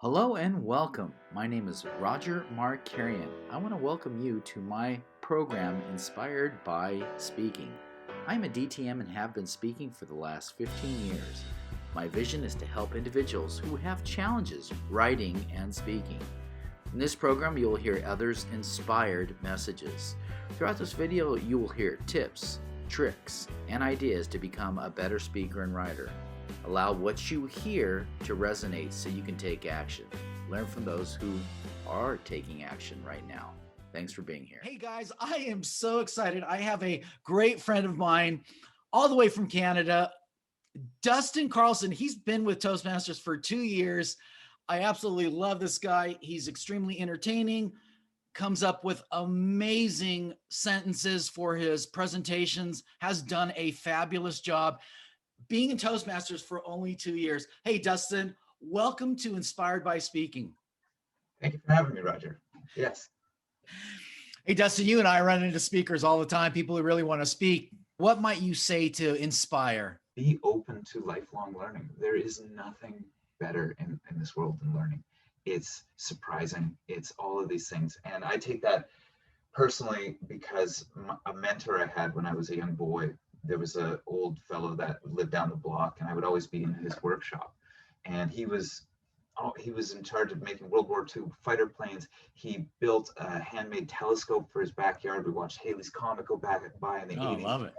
Hello and welcome. My name is Roger Markarian. I want to welcome you to my program Inspired by Speaking. I'm a DTM and have been speaking for the last 15 years. My vision is to help individuals who have challenges writing and speaking. In this program, you will hear others' inspired messages. Throughout this video, you will hear tips, tricks, and ideas to become a better speaker and writer. Allow what you hear to resonate so you can take action. Learn from those who are taking action right now. Thanks for being here. Hey guys, I am so excited. I have a great friend of mine all the way from Canada, Dustin Carlson. He's been with Toastmasters for 2 years. I absolutely love this guy. He's extremely entertaining, comes up with amazing sentences for his presentations, has done a fabulous job being in Toastmasters for only 2 years. Hey, Dustin, welcome to Inspired by Speaking. Thank you for having me, Roger. Yes. Hey, Dustin, you and I run into speakers all the time, people who really want to speak. What might you say to inspire? Be open to lifelong learning. There is nothing better in this world than learning. It's surprising. It's all of these things. And I take that personally because a mentor I had when I was a young boy, there was an old fellow that lived down the block, and I would always be in his workshop. And he was in charge of making World War II fighter planes. He built a handmade telescope for his backyard. We watched Halley's Comet go by in the 80s. I love it.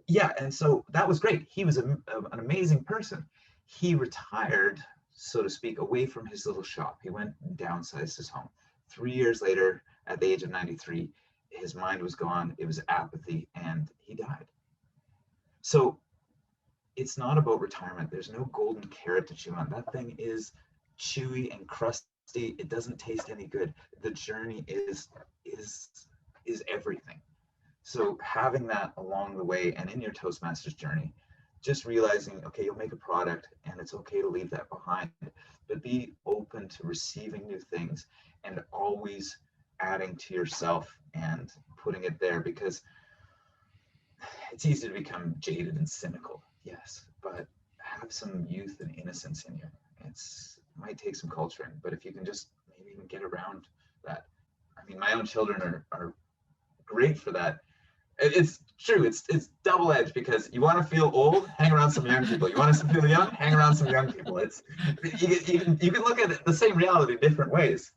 Yeah, and so that was great. He was an amazing person. He retired, so to speak, away from his little shop. He went and downsized his home. 3 years later, at the age of 93, his mind was gone. It was apathy, and he died. So it's not about retirement. There's no golden carrot to chew on. That thing is chewy and crusty. It doesn't taste any good. The journey is everything. So having that along the way and in your Toastmasters journey, just realizing, okay, you'll make a product and it's okay to leave that behind, but be open to receiving new things and always adding to yourself and putting it there, because it's easy to become jaded and cynical, yes, but have some youth and innocence in you. It might take some culturing, but if you can just maybe even get around that. I mean, my own children are great for that. It's true. It's double-edged, because you want to feel old, hang around some young people. You want to feel young, hang around some young people. You can look at the same reality different ways.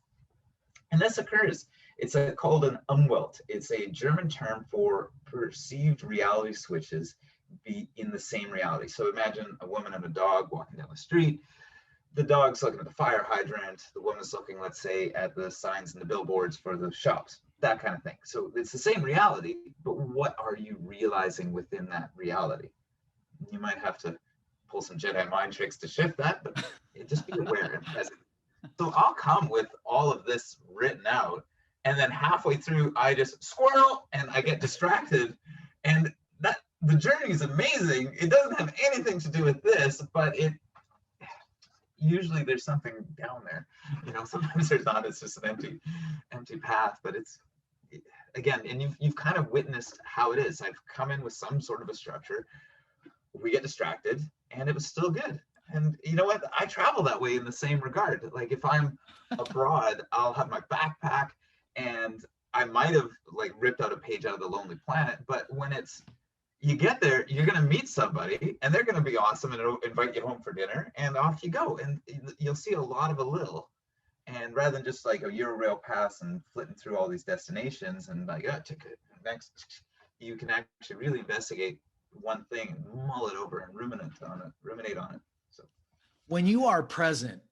And this occurs. It's called an Umwelt. It's a German term for perceived reality switches be in the same reality. So imagine a woman and a dog walking down the street. The dog's looking at the fire hydrant. The woman's looking, let's say, at the signs and the billboards for the shops, that kind of thing. So it's the same reality, but what are you realizing within that reality? You might have to pull some Jedi mind tricks to shift that, but just be aware and present. So I'll come with all of this written out, and then halfway through, I just squirrel and I get distracted. And that the journey is amazing. It doesn't have anything to do with this, but usually there's something down there. Sometimes there's not. It's just an empty path. But it's, again, and you've kind of witnessed how it is. I've come in with some sort of a structure. We get distracted, and it was still good. And you know what? I travel that way in the same regard. Like if I'm abroad, I'll have my backpack, and I might have ripped out a page out of The Lonely Planet, but when you get there, you're going to meet somebody and they're going to be awesome and invite you home for dinner, and off you go. And you'll see a lot of a little. And rather than just a Euro pass and flitting through all these destinations and ticket next, you can actually really investigate one thing and mull it over and ruminate on it. So when you are present,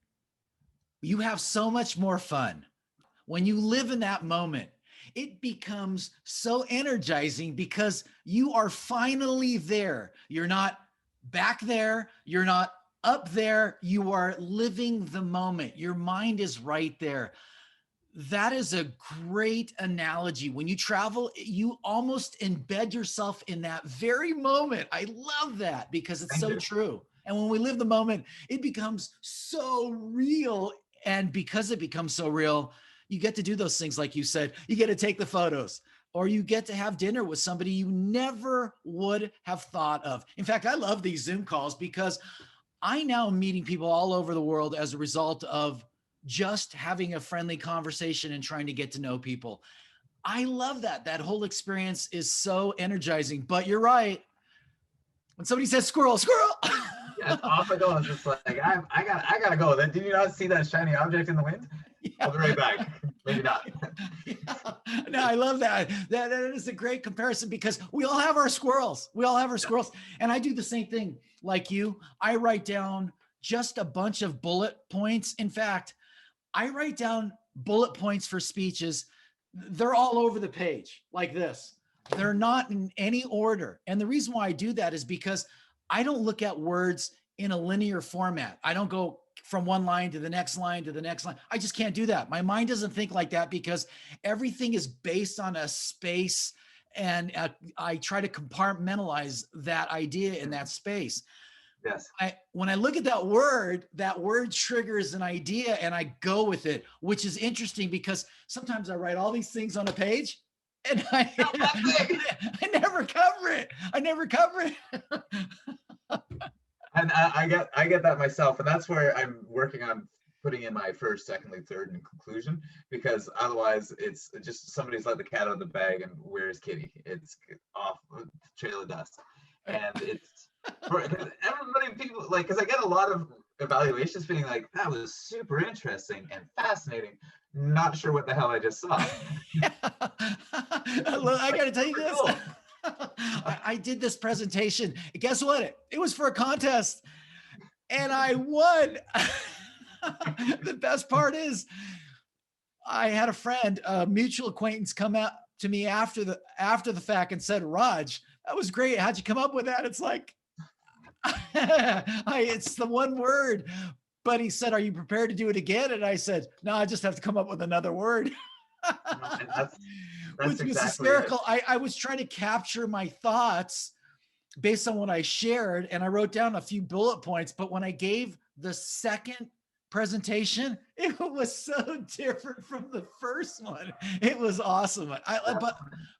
you have so much more fun. When you live in that moment, it becomes so energizing because you are finally there. You're not back there. You're not up there. You are living the moment. Your mind is right there. That is a great analogy. When you travel, you almost embed yourself in that very moment. I love that because it's so true. And when we live the moment, it becomes so real. And because it becomes so real, you get to do those things like you said. You get to take the photos, or you get to have dinner with somebody you never would have thought of. In fact, I love these Zoom calls because I now am meeting people all over the world as a result of just having a friendly conversation and trying to get to know people. I love that. That whole experience is so energizing. But you're right. When somebody says squirrel, squirrel. Yeah, off I go. It's just like I gotta go. Then did you not see that shiny object in the wind? Yeah. I'll be right back. Maybe not. Yeah. No, I love that. That is a great comparison because we all have our squirrels. We all have our squirrels. And I do the same thing like you. I write down just a bunch of bullet points. In fact, I write down bullet points for speeches. They're all over the page like this. They're not in any order. And the reason why I do that is because I don't look at words in a linear format. I don't go from one line to the next line to the next line. I just can't do that. My mind doesn't think like that because everything is based on a space, and I try to compartmentalize that idea in that space. Yes. When I look at that word triggers an idea and I go with it, which is interesting because sometimes I write all these things on a page and I never cover it. I never cover it. And I get that myself, and that's where I'm working on putting in my first, secondly, third, and conclusion, because otherwise it's just somebody's let the cat out of the bag, and where's Kitty? It's off the trail of dust, and it's for everybody. People like, because I get a lot of evaluations being like, that was super interesting and fascinating. Not sure what the hell I just saw. I got to tell you this. Cool. I did this presentation. Guess what? It was for a contest and I won. The best part is I had a friend, a mutual acquaintance, come out to me after the fact and said, Raj, that was great. How'd you come up with that? It's like, it's the one word. But he said, are you prepared to do it again? And I said, no, I just have to come up with another word. Which was hysterical. I was trying to capture my thoughts based on what I shared, and I wrote down a few bullet points. But when I gave the second presentation, it was so different from the first one. It was awesome.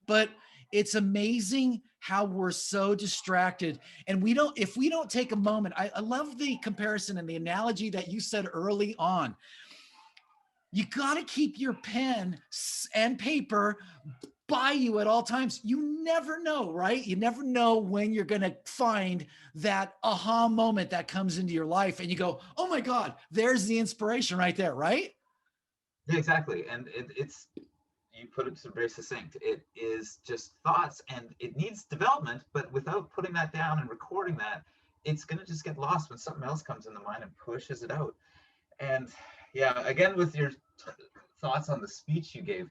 But it's amazing how we're so distracted, and if we don't take a moment. I love the comparison and the analogy that you said early on. You got to keep your pen and paper by you at all times. You never know, right? You never know when you're going to find that aha moment that comes into your life and you go, oh my God, there's the inspiration right there, right? Yeah, exactly. And it's, you put it very succinct. It is just thoughts, and it needs development, but without putting that down and recording that, it's going to just get lost when something else comes in the mind and pushes it out. And yeah, again, with your thoughts on the speech you gave,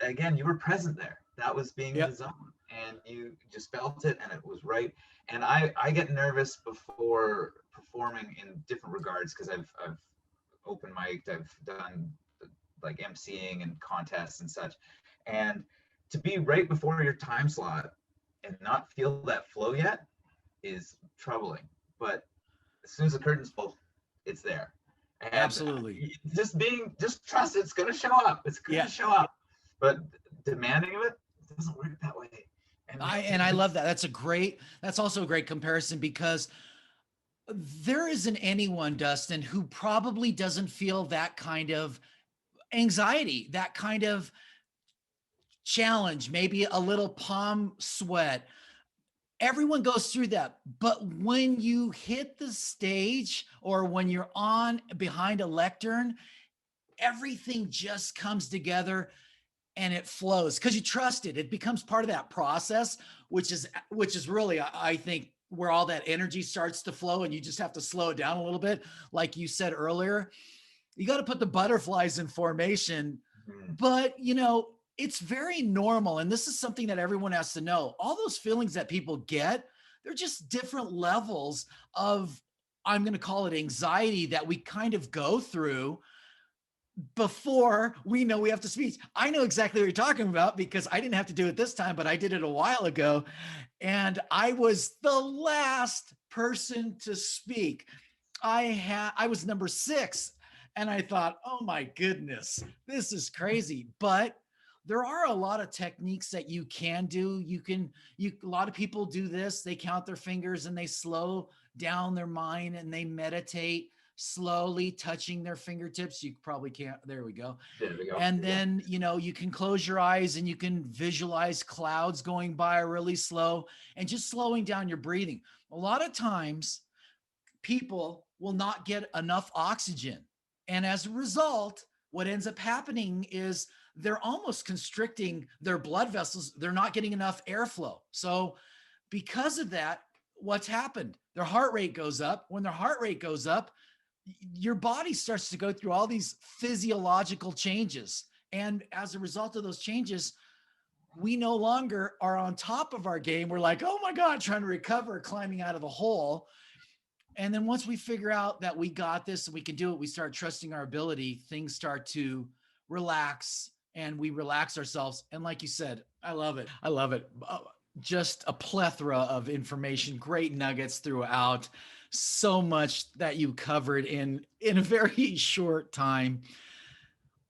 again, you were present there. That was being the zone, and you just felt it, and it was right. And I get nervous before performing in different regards, because I've open mic'd, I've done like emceeing and contests and such, and to be right before your time slot and not feel that flow yet is troubling. But as soon as the curtains pull, it's there. And absolutely. Just trust it's going to show up. It's going to show up. But demanding of it doesn't work that way. And I love that. That's also a great comparison, because there isn't anyone, Dustin, who probably doesn't feel that kind of anxiety, that kind of challenge, maybe a little palm sweat. Everyone goes through that. But when you hit the stage, or when you're on behind a lectern, everything just comes together and it flows because you trust it. It becomes part of that process, which is really, I think, where all that energy starts to flow, and you just have to slow it down a little bit. Like you said earlier, you got to put the butterflies in formation, but it's very normal. And this is something that everyone has to know. All those feelings that people get, they're just different levels of, I'm going to call it anxiety, that we kind of go through before we know we have to speak. I know exactly what you're talking about, because I didn't have to do it this time, but I did it a while ago. And I was the last person to speak. I was number 6. And I thought, oh my goodness, this is crazy. But there are a lot of techniques that you can do. A lot of people do this. They count their fingers and they slow down their mind and they meditate. slowly touching their fingertips. You probably can't. There we go. There we go. And then, you can close your eyes and you can visualize clouds going by really slow and just slowing down your breathing. A lot of times people will not get enough oxygen. And as a result, what ends up happening is they're almost constricting their blood vessels. They're not getting enough airflow. So because of that, what's happened? Their heart rate goes up. When their heart rate goes up, your body starts to go through all these physiological changes. And as a result of those changes, we no longer are on top of our game. We're like, oh my God, trying to recover, climbing out of the hole. And then once we figure out that we got this and we can do it, we start trusting our ability, things start to relax and we relax ourselves. And like you said, I love it. I love it. Just a plethora of information, great nuggets throughout, so much that you covered in a very short time.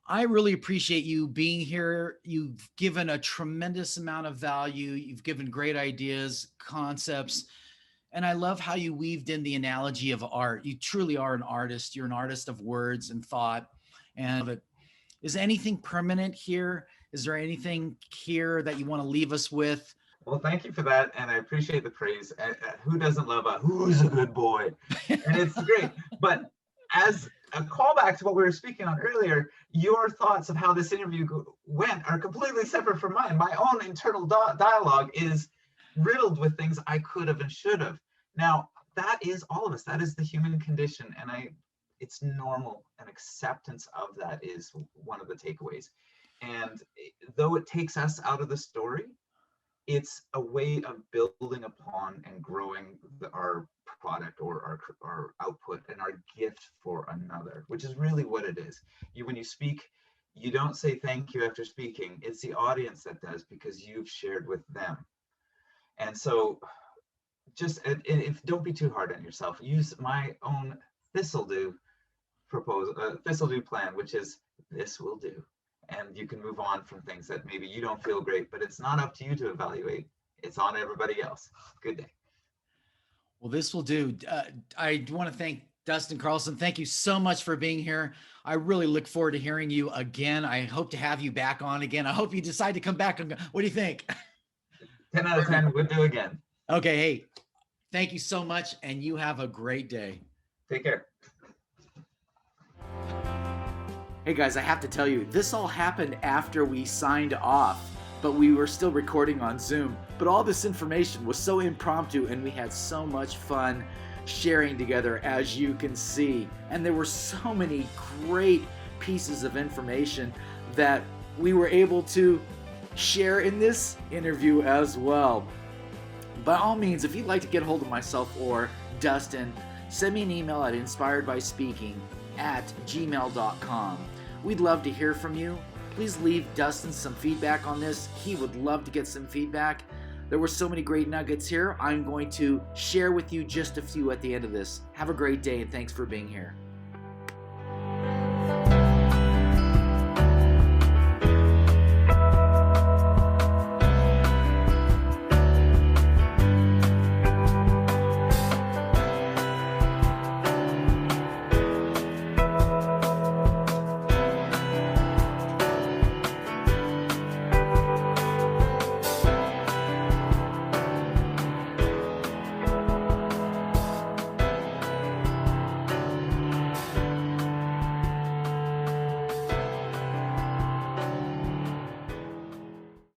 I really appreciate you being here. You've given a tremendous amount of value. You've given great ideas, concepts, and I love how you weaved in the analogy of art. You truly are an artist. You're an artist of words and thought. And is anything permanent here? Is there anything here that you want to leave us with? Well, thank you for that, and I appreciate the praise. Who doesn't love who's a good boy? And it's great. But as a callback to what we were speaking on earlier, your thoughts of how this interview went are completely separate from mine. My own internal dialogue is riddled with things I could have and should have. Now, that is all of us. That is the human condition, and it's normal, and acceptance of that is one of the takeaways. And though it takes us out of the story, it's a way of building upon and growing our product or our output and our gift for another, which is really what it is. When you speak, you don't say thank you after speaking. It's the audience that does, because you've shared with them. And so just don't be too hard on yourself. Use my own this'll-do plan, which is this will do. And you can move on from things that maybe you don't feel great, but it's not up to you to evaluate. It's on everybody else. Good day. Well, this will do. I want to thank Dustin Carlson. Thank you so much for being here. I really look forward to hearing you again. I hope to have you back on again. I hope you decide to come back. What do you think? 10 out of 10 would do again. Okay. Hey, thank you so much. And you have a great day. Take care. Hey guys, I have to tell you, this all happened after we signed off, but we were still recording on Zoom. But all this information was so impromptu and we had so much fun sharing together, as you can see. And there were so many great pieces of information that we were able to share in this interview as well. By all means, if you'd like to get a hold of myself or Dustin, send me an email at inspiredbyspeaking@gmail.com. We'd love to hear from you. Please leave Dustin some feedback on this. He would love to get some feedback. There were so many great nuggets here. I'm going to share with you just a few at the end of this. Have a great day, and thanks for being here.